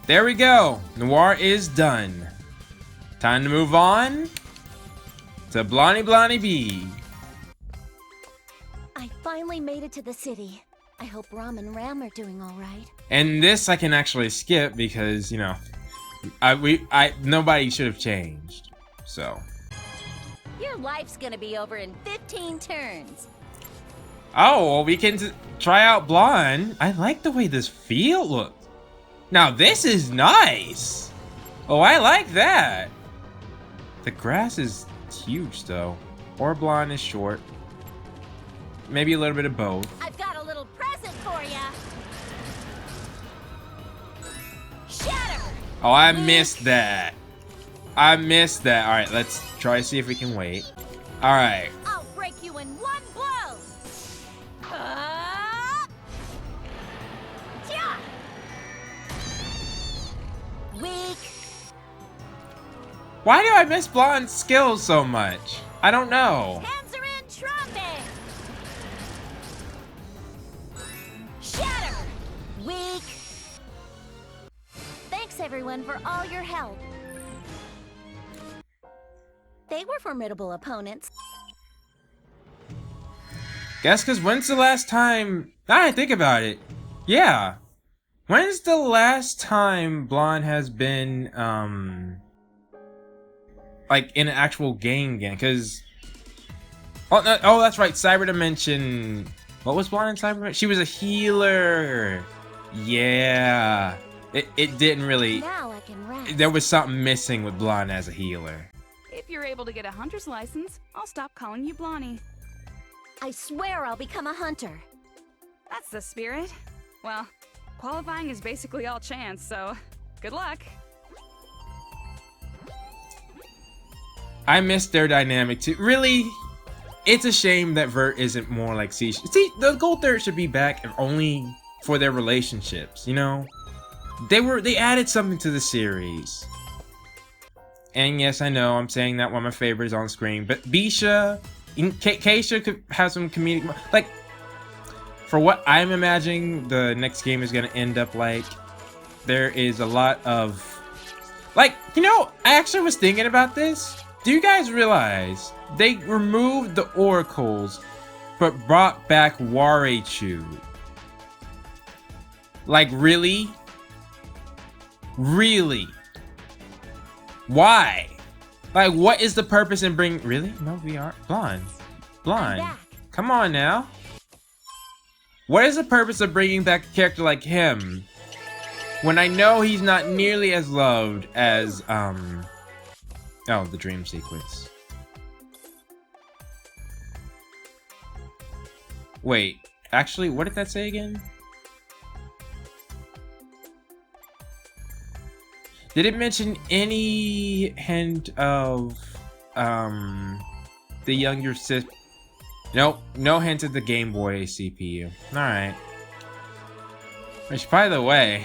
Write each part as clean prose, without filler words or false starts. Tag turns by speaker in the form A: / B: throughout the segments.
A: There we go. Noir is done. Time to move on to Blanc B.
B: I finally made it to the city. I hope Ram and Ram are doing all right.
A: And this I can actually skip because, you know, nobody should have changed. So.
B: Your life's gonna be over in 15 turns.
A: Oh, well, we can try out Blanc. I like the way this field looks. Now this is nice. Oh, I like that. The grass is huge though. Or Blanc is short. Maybe a little bit of both.
B: I've got a little present for ya. Shatter.
A: Oh, I missed that. I missed that. All right, let's try to see if we can wait. All right.
B: I'll break you in one blow. Yeah. Weak.
A: Why do I miss Blanc's skills so much? I don't know.
B: Hands are in trumpet. Shatter. Weak. Thanks everyone for all your help. They were formidable opponents.
A: Guess because when's the last time... Now I think about it. Yeah. When's the last time Blanc has been, like, in an actual game again? Because... Oh, no, oh, that's right. Cyberdimension... What was Blanc in Cyberdimension? She was a healer. Yeah. It didn't really...
B: Now I can rest.
A: There was something missing with Blanc as a healer.
C: If you're able to get a hunter's license, I'll stop calling you Blondie.
B: I swear I'll become a hunter.
C: That's the spirit. Well, qualifying is basically all chance, so good luck.
A: I miss their dynamic too. Really? It's a shame that VIIR isn't more like C. See, the Gold Third should be back if only for their relationships, you know? They added something to the series. And yes, I know I'm saying that one of my favorites on screen, but Bisha, Keisha could have some comedic, like, for what I'm imagining the next game is gonna end up like, there is a lot of, like, you know, I actually was thinking about this. Do you guys realize they removed the oracles, but brought back Warechu? Like, really? Really? Why? Like, what is the purpose in bringing... Really? No VIIR? Blanc. Come on now. What is the purpose of bringing back a character like him when I know he's not nearly as loved as, oh, the dream sequence. Wait, actually, what did that say again? Did it mention any hint of, the younger sis? Nope, no hint of the Game Boy CPU. Alright. Which, by the way,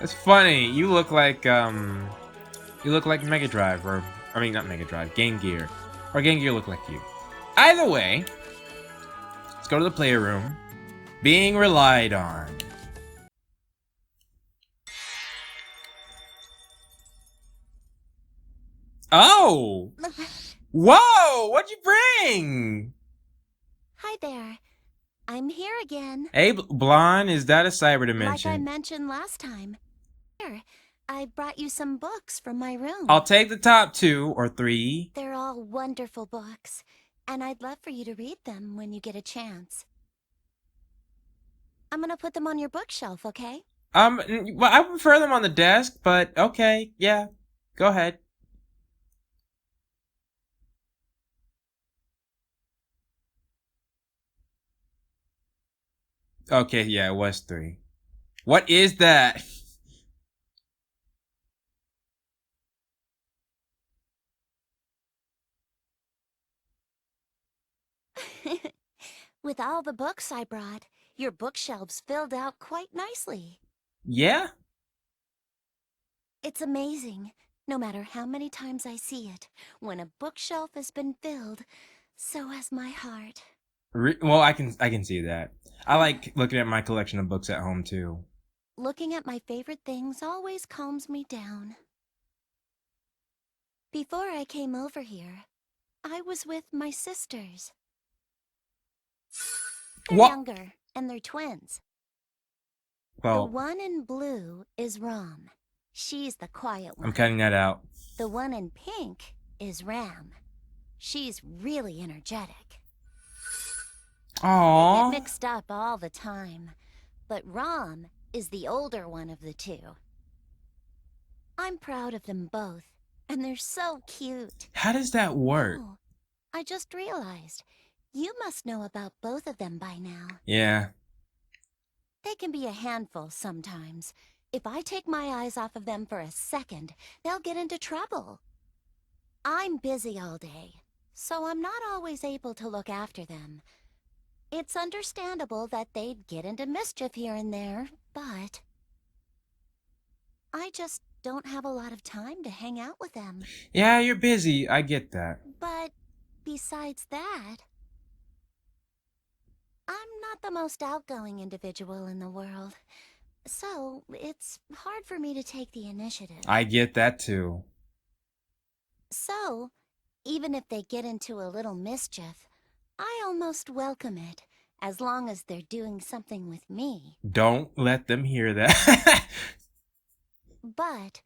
A: it's funny, you look like Mega Drive, or, I mean, not Mega Drive, Game Gear. Or Game Gear look like you. Either way, let's go to the player room. Being relied on. Oh! Whoa! What'd you bring?
B: Hi there. I'm here again.
A: Hey, Blanc, is that a Cyberdimension?
B: Like I mentioned last time. Here, I brought you some books from my room.
A: I'll take the top 2 or 3.
B: They're all wonderful books, and I'd love for you to read them when you get a chance. I'm gonna put them on your bookshelf, okay?
A: Well, I prefer them on the desk, but okay, yeah. Go ahead. Okay, yeah, it was 3. What is that?
B: With all the books I brought, your bookshelves filled out quite nicely.
A: Yeah?
B: It's amazing. No matter how many times I see it, when a bookshelf has been filled, so has my heart.
A: Well, I can see that. I like looking at my collection of books at home too.
B: looking at my favorite things always calms me down. Before I came over here, I was with my sisters. They're
A: What?
B: younger, and they're twins. The
A: Well,
B: one in blue is Rom. She's the quiet one.
A: I'm cutting that out.
B: The one in pink is Ram. She's really energetic. They
A: Aww.
B: get mixed up all the time, but Ram is the older one of the two. I'm proud of them both, and they're so cute.
A: How does that work?
B: Oh, I just realized. You must know about both of them by now.
A: Yeah.
B: They can be a handful sometimes. If I take my eyes off of them for a second, they'll get into trouble. I'm busy all day, so I'm not always able to look after them. It's understandable that they'd get into mischief here and there, but I just don't have a lot of time to hang out with them.
A: Yeah, you're busy. I get that.
B: But besides that, I'm not the most outgoing individual in the world, so it's hard for me to take the initiative.
A: I get that too.
B: So, even if they get into a little mischief, I almost welcome it, as long as they're doing something with me.
A: Don't let them hear that.
B: But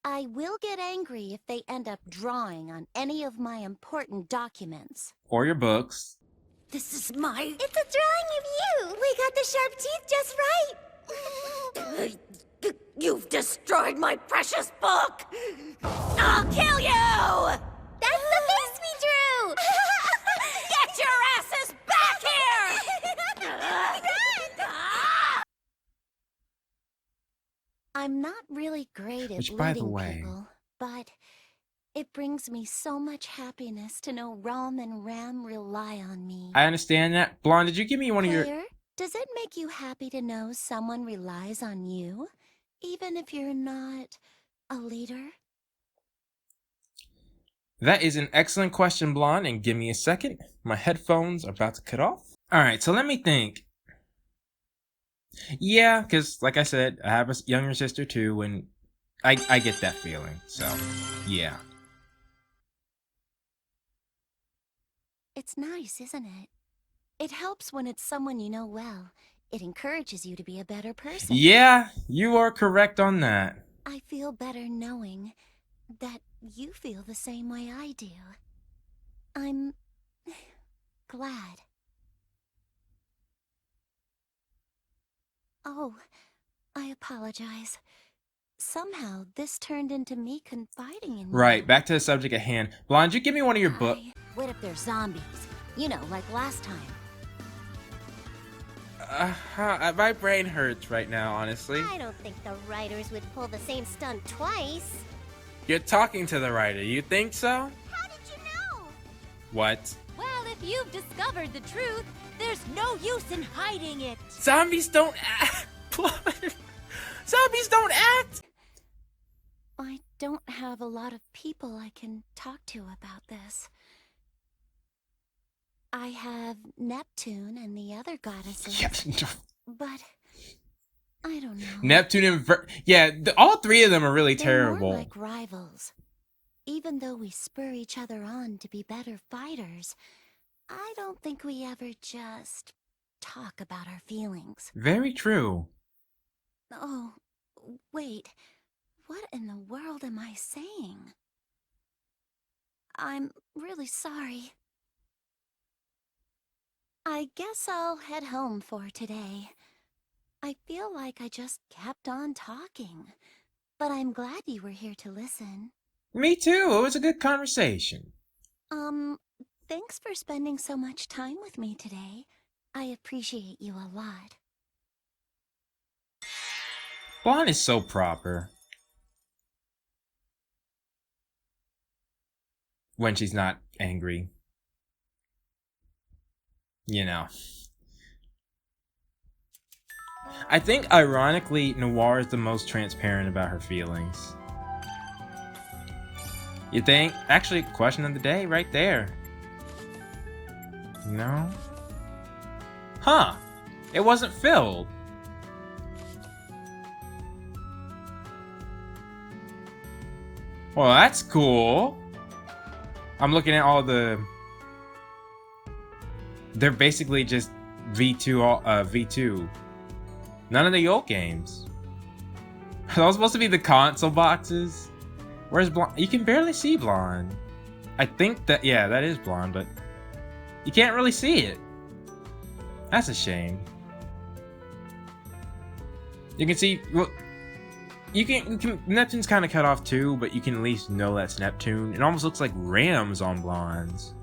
B: I will get angry if they end up drawing on any of my important documents.
A: Or your books.
B: This is my... It's a drawing of you! We got the sharp teeth just right! You've destroyed my precious book! I'll kill you! That's the face we drew! Get your asses back here! I'm not really great at
A: Which, by the
B: leading
A: way-
B: people, but it brings me so much happiness to know Rom and Ram rely on me.
A: I understand that. Blonde, did you give me one of your...
B: Claire, does it make you happy to know someone relies on you, even if you're not a leader?
A: That is an excellent question, Blonde, and give me a second. My headphones are about to cut off. Alright, so let me think. Yeah, because like I said, I have a younger sister too, and I get that feeling, so yeah.
B: It's nice, isn't it? It helps when it's someone you know well. It encourages you to be a better person.
A: Yeah, you are correct on that.
B: I feel better knowing that you feel the same way I do. I'm glad. Oh, I apologize. Somehow this turned into me confiding in you.
A: Right, back to the subject at hand. Blonde, you give me one of your books.
B: What if they're zombies? You know, like last time.
A: My brain hurts right now, honestly.
D: I don't think the writers would pull the same stunt twice.
A: You're talking to the writer, you think so?
D: How did you know?
A: What?
D: Well, if you've discovered the truth, there's no use in hiding it.
A: Zombies don't act! Zombies don't act!
B: I don't have a lot of people I can talk to about this. I have Neptune and the other goddesses, but I don't know.
A: Neptune and yeah, all three of them are really
B: They're
A: terrible.
B: more like rivals. Even though we spur each other on to be better fighters, I don't think we ever just talk about our feelings.
A: Very true.
B: Oh, wait. What in the world am I saying? I'm really sorry. I guess I'll head home for today. I feel like I just kept on talking, but I'm glad you were here to listen.
A: Me too. It was a good conversation.
B: Thanks for spending so much time with me today. I appreciate you a lot.
A: Blonde is so proper. When she's not angry. You know. I think, ironically, Noir is the most transparent about her feelings. You think? Actually, question of the day right there. No? Huh. It wasn't filled. Well, that's cool. I'm looking at all the... They're basically just V2, V2. None of the old games. Are those supposed to be the console boxes? Where's Blonde? You can barely see Blonde. I think that, yeah, that is Blonde, but you can't really see it. That's a shame. You can see, well, you can Neptune's kind of cut off too, but you can at least know that's Neptune. It almost looks like rams on Blondes.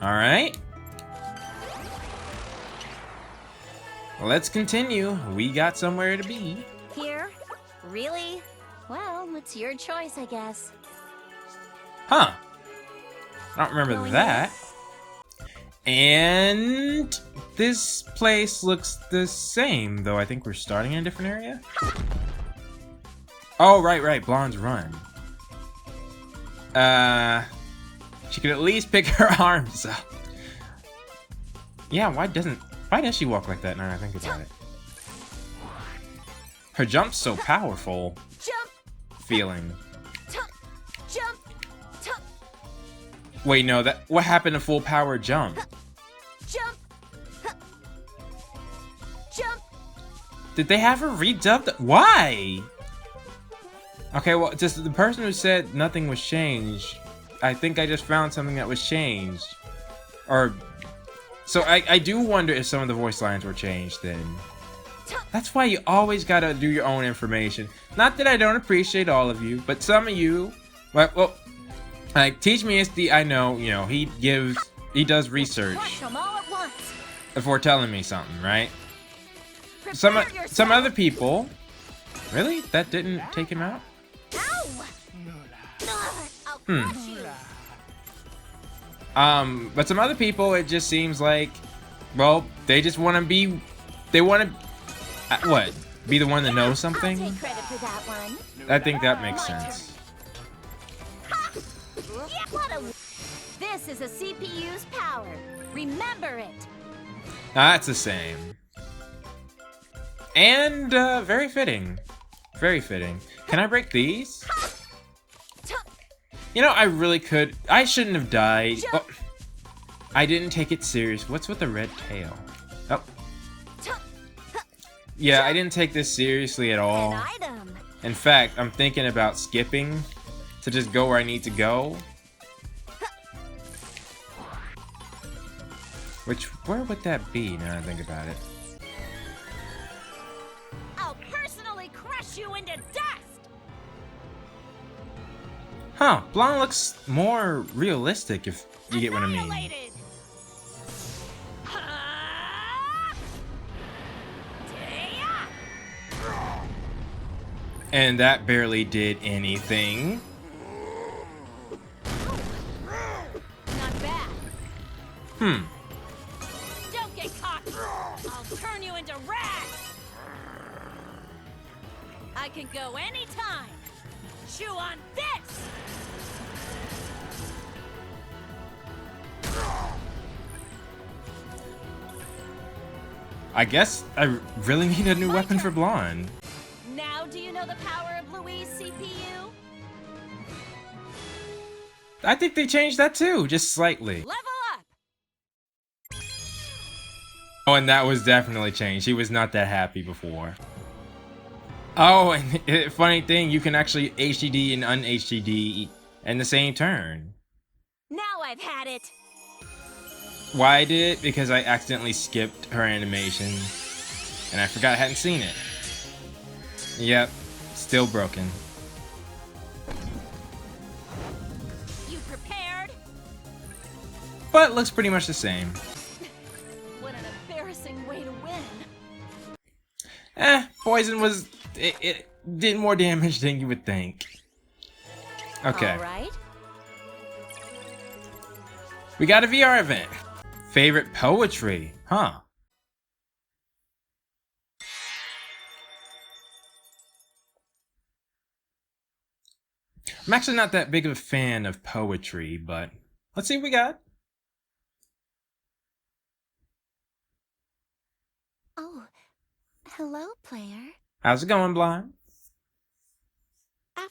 A: Alright. Let's continue. We got somewhere to be.
B: Here? Really? Well, it's your choice, I guess.
A: Huh. I don't remember
B: Going
A: that. And this place looks the same, though I think we're starting in a different area. Oh, right. Blonde's run. She could at least pick her arms up. Yeah, why does she walk like that now that I think about it? Her jump's so powerful.
B: Jump!
A: Feeling.
B: Jump!
A: Wait, no, what happened to full power jump?
B: Jump! Jump!
A: Did they have her redub? Why? Okay, well, just the person who said nothing was changed, I think I just found something that was changed. Or, so I do wonder if some of the voice lines were changed then. That's why you always gotta do your own information. Not that I don't appreciate all of you, but some of you, well, like, Teach Me SD, I know, you know, he does research
B: Crush 'em all at once.
A: before telling me something, right? Some other people, really? That didn't take him out?
B: Ow! I'll crush you.
A: But some other people, it just seems like, well, they just want to be, they want to, what? Be the one to know something?
B: I'll take credit for that one.
A: I think that makes sense.
B: This is a CPU's power. Remember it.
A: That's the same. And, very fitting. Very fitting. Can I break these? You know, I really could. I shouldn't have died. Oh, I didn't take it serious. What's with the red tail? Oh. Yeah, I didn't take this seriously at all.
B: An item.
A: In fact, I'm thinking about skipping to just go where I need to go. Where would that be now that I think about it?
D: I'll personally crush you into dust!
A: Huh, Blanc looks more realistic if you get what I mean.
D: Annihilated!
A: And that barely did anything.
D: Not bad. Don't get cocky. I'll turn you into rags. I can go anytime. Chew on this.
A: I guess I really need a new weapon for Blonde.
D: Now do you know the power of Louise' CPU?
A: I think they changed that too, just slightly.
D: Level up.
A: Oh, and that was definitely changed. He was not that happy before. Oh, and funny thing, you can actually HDD and un-HDD in the same turn.
D: Now I've had it.
A: Why I did it? Because I accidentally skipped her animation. And I forgot I hadn't seen it. Yep, still broken.
D: You prepared?
A: But looks pretty much the same.
D: What an embarrassing way to win.
A: Poison was... It did more damage than you would think. Okay.
B: All right.
A: We got a VR event. Favorite poetry, huh? I'm actually not that big of a fan of poetry, but let's see what we got.
B: Oh, hello, player.
A: How's it going, Blind?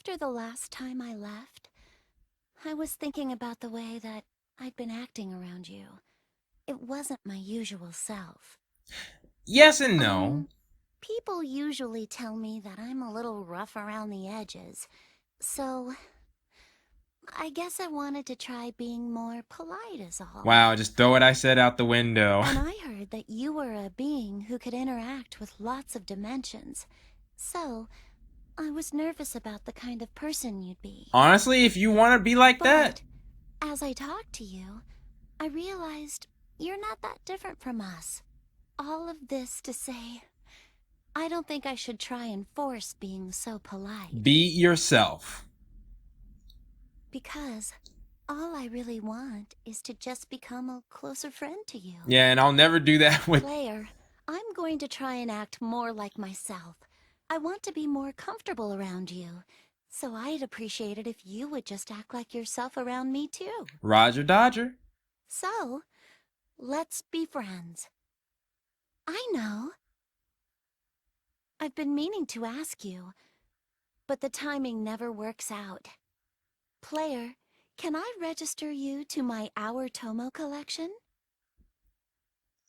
B: After the last time I left, I was thinking about the way that I'd been acting around you. It wasn't my usual self.
A: Yes and no.
B: People usually tell me that I'm a little rough around the edges, so I guess I wanted to try being more polite is all.
A: Wow, just throw what I said out the window.
B: And I heard that you were a being who could interact with lots of dimensions, so I was nervous about the kind of person you'd be.
A: Honestly, if you want to be like that.
B: But as I talked to you, I realized you're not that different from us. All of this to say, I don't think I should try and force being so polite.
A: Be yourself.
B: Because all I really want is to just become a closer friend to you.
A: Yeah, and I'll never do that with...
B: Claire, I'm going to try and act more like myself. I want to be more comfortable around you. So I'd appreciate it if you would just act like yourself around me too.
A: Roger Dodger.
B: So, let's be friends. I know. I've been meaning to ask you, but the timing never works out. Player, can I register you to my Our Tomo collection?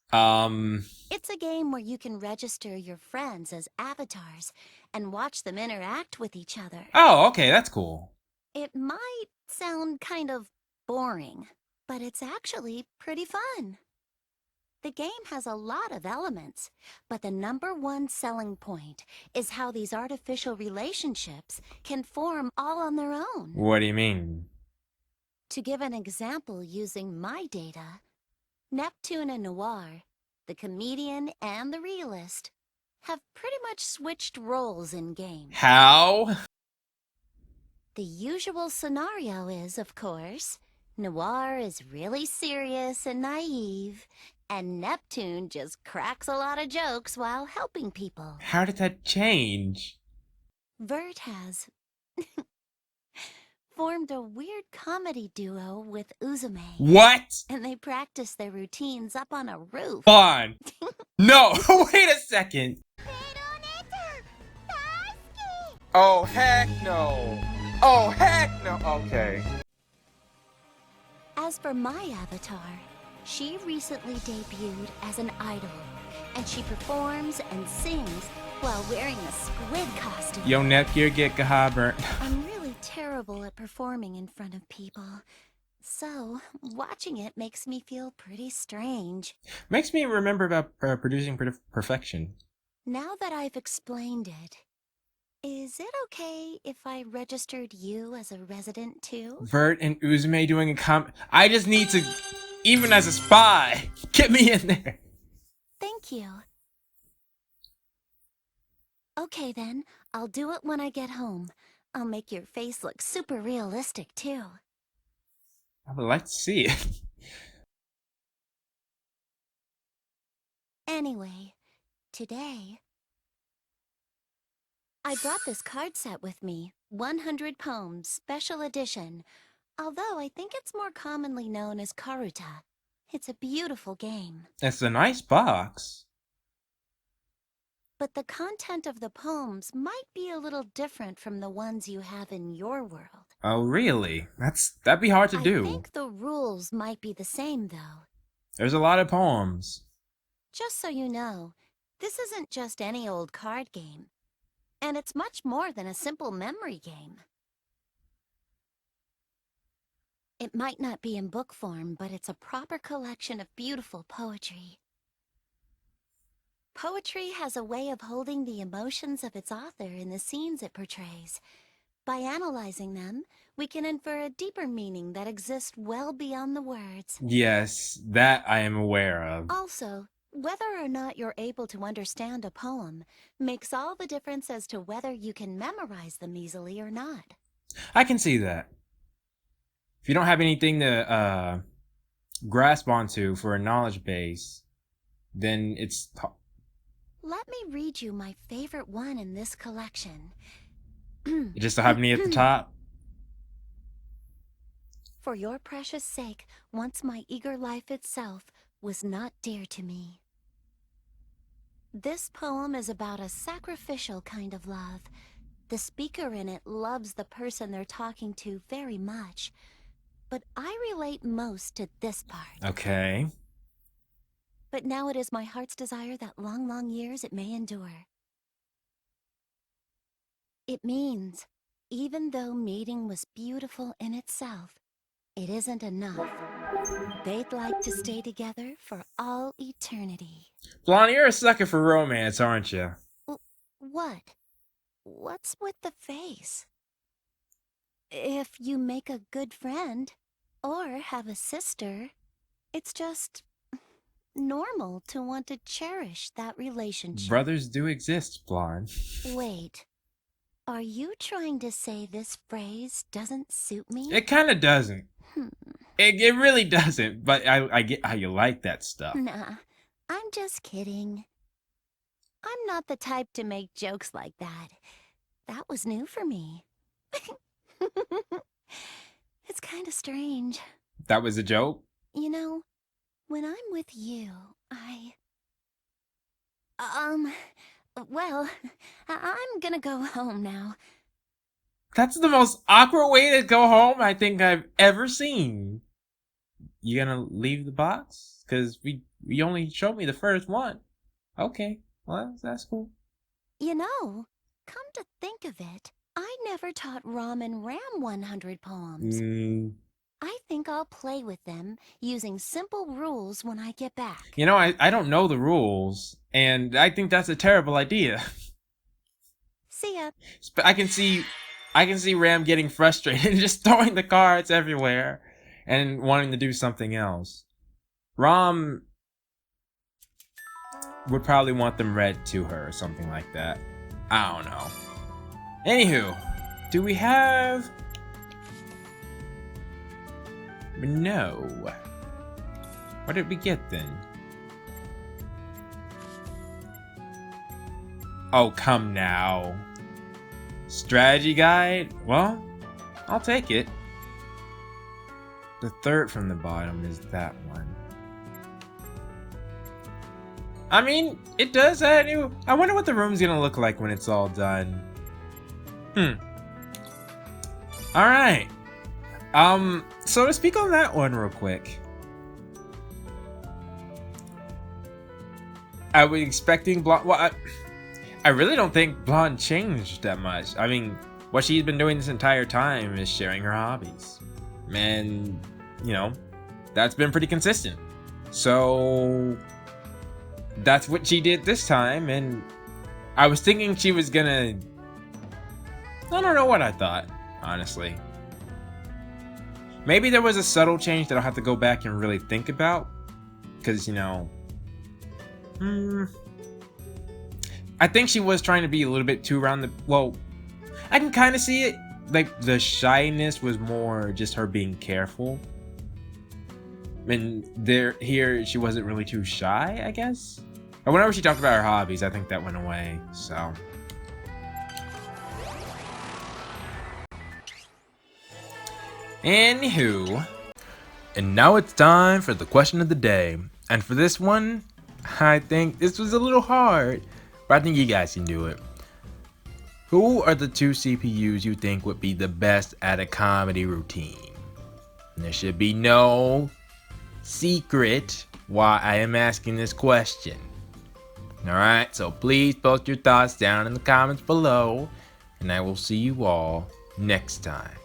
B: It's a game where you can register your friends as avatars and watch them interact with each other.
A: Oh, okay, that's cool.
B: It might sound kind of boring, but it's actually pretty fun. The game has a lot of elements, but the #1 selling point is how these artificial relationships can form all on their own.
A: What do you mean?
B: To give an example using my data, Neptune and Noir, the comedian and the realist, have pretty much switched roles in game.
A: How?
B: The usual scenario is, of course, Noir is really serious and naive, and Neptune just cracks a lot of jokes while helping people.
A: How did that change?
B: VIIR has formed a weird comedy duo with Uzume.
A: What?
B: And they practice their routines up on a roof.
A: Fun. No, wait a second. Oh, heck no. Oh, heck no. Okay.
B: As for my avatar, she recently debuted as an idol, and she performs and sings while wearing a squid costume.
A: Yo, Nepgear, get Gaha burnt.
B: I'm really terrible at performing in front of people, so watching it makes me feel pretty strange.
A: Makes me remember about producing perfection.
B: Now that I've explained it, is it okay if I registered you as a resident too?
A: Vert and Uzume doing a I just need to, even as a spy, get me in there.
B: Thank you. Okay then, I'll do it when I get home. I'll make your face look super realistic too.
A: I would like to see it.
B: Anyway, today, I brought this card set with me, 100 Poems, Special Edition, although I think it's more commonly known as Karuta. It's a beautiful game.
A: It's a nice box.
B: But the content of the poems might be a little different from the ones you have in your world.
A: Oh, really? That'd be hard to do.
B: I think the rules might be the same, though.
A: There's a lot of poems.
B: Just so you know, this isn't just any old card game. And it's much more than a simple memory game. It might not be in book form, but it's a proper collection of beautiful poetry. Poetry has a way of holding the emotions of its author in the scenes it portrays. By analyzing them, we can infer a deeper meaning that exists well beyond the words.
A: Yes, that I am aware of.
B: Also, whether or not you're able to understand a poem makes all the difference as to whether you can memorize them easily or not.
A: I can see that. If you don't have anything to grasp onto for a knowledge base, then it's...
B: Let me read you my favorite one in this collection.
A: You just don't have any at the top?
B: For your precious sake, once my eager life itself was not dear to me. This poem is about a sacrificial kind of love, The speaker in it loves the person they're talking to very much, but I relate most to this part.
A: Okay.
B: But now it is my heart's desire that long, long years it may endure. It means, even though mating was beautiful in itself, it isn't enough. They'd like to stay together for all eternity.
A: Blanc, you're a sucker for romance, aren't you?
B: What? What's with the face? If you make a good friend, or have a sister, it's just normal to want to cherish that relationship.
A: Brothers do exist, Blanc.
B: Wait, are you trying to say this phrase doesn't suit me?
A: It kind of doesn't. It really doesn't, but I get how you like that stuff.
B: Nah, I'm just kidding. I'm not the type to make jokes like that. That was new for me. It's kind of strange.
A: That was a joke?
B: You know, when I'm with you, well, I'm gonna go home now.
A: That's the most awkward way to go home I think I've ever seen. You gonna leave the box? Because we only showed me the first one. Okay, well, that's cool.
B: You know, come to think of it, I never taught Rom and Ram 100 poems. I think I'll play with them using simple rules when I get back.
A: You know, I don't know the rules, and I think that's a terrible idea.
B: See ya.
A: I can see Ram getting frustrated and just throwing the cards everywhere and wanting to do something else. Rom would probably want them read to her or something like that. I don't know. Anywho, do we have... No. What did we get then? Oh, come now. Strategy guide? Well, I'll take it. The third from the bottom is that one. I mean, it does add new... I wonder what the room's gonna look like when it's all done. Alright. So to speak on that one real quick. I was expecting Blanc... Well, I really don't think Blanc changed that much. I mean, what she's been doing this entire time is sharing her hobbies. And, you know, that's been pretty consistent. So, that's what she did this time, and I was thinking she was gonna... I don't know what I thought, honestly. Maybe there was a subtle change that I'll have to go back and really think about. Because, you know... I think she was trying to be a little bit too around the... Well, I can kind of see it. Like, the shyness was more just her being careful. And here, she wasn't really too shy, I guess? Or whenever she talked about her hobbies, I think that went away, so... Anywho, and now it's time for the question of the day. And for this one, I think this was a little hard, but I think you guys can do it. Who are the two CPUs you think would be the best at a comedy routine? And there should be no secret why I am asking this question. Alright, so please post your thoughts down in the comments below, and I will see you all next time.